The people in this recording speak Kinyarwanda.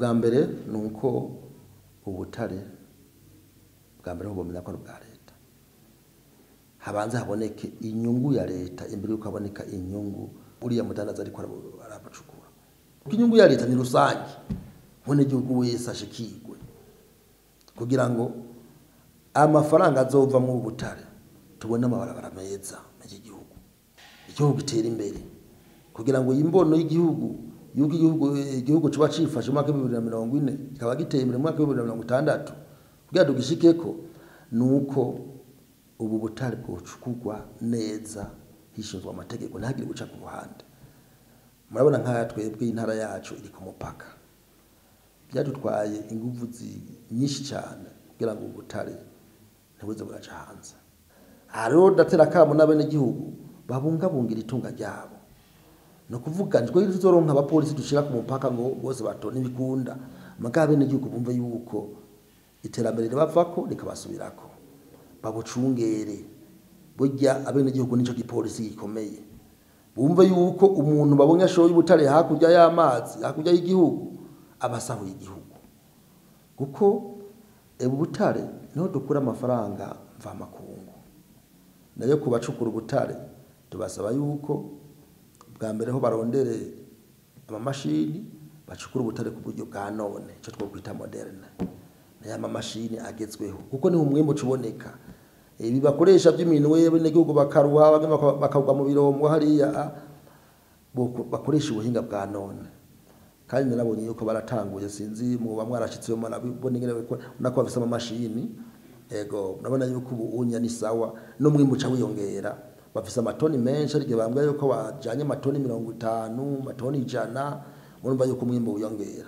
ubwa mbere nuko ubutare bwa mbere bumenya ko bwa leta habanze haboneke inyungu ya leta imbere yuko haboneka inyungu uriya mudandaza ariko arabucukura. Inyungu ya leta ni rusange mwene gihugu wese ashikirwe kugira ngo amafaranga azova mu butare tubone amabarabara meza mu gihugu, igihugu gitera imbere kugira ngo imbono y'igihugu igihugu cuba cifashe mu mwaka 2040 kikaba giteye mu mwaka 2060 kugira dugishikeko nuko ubu butare bwocukurwa neza hishinzwe amategeko ntagire guca ku ruhande. Murabona nkaya twebwe intara yacu iri ku mupaka byadutwaye inguvu nyinshi cyane kugira ngo ubutare ntibuze buraca hanze. Hariho datera kamo n'abene gihugu babungabungira itunga ryabo, no kuvuga njwe tuzoronka abapolisi dushira ku mupaka ngo bose batone ibikunda magabe n'igihugu bumve yuko iterambere ribavako rikabasubirako babucungere. Burya abene gihugu nico gipolisi gikomeye, bumve yuko umuntu babonye ashoye ubutare hakurya y'amazi hakurya y'igihugu abasaho y'igihugu, kuko ubutare niho dukura amafaranga mva makungu. Nayo kubacukura ubutare tubasaba yuko bwa mbere ho barondere amamashini bacukura ubutare ku buryo bwa none cyo twokwita moderne, nayo amamashini agezweho kuko ni umwembo cuboneka. Ibi bakoresha by'iminwe y'abenegihugu bakaruha bakagwa mu birombo hariya bakoresha ubuhinga bwa none. Kandi nabonye yuko baratanguye sinzi mu bamwe arashitse mu nabone ngene nako bafise amamashini ego nabona yuko ubunya ni sawa no mwimbu ca wiyongera bafise amatoni menshi ariko bambwa yuko bajanye amatoni 50 amatoni 100 urumva yuko mwimbu wiyongera.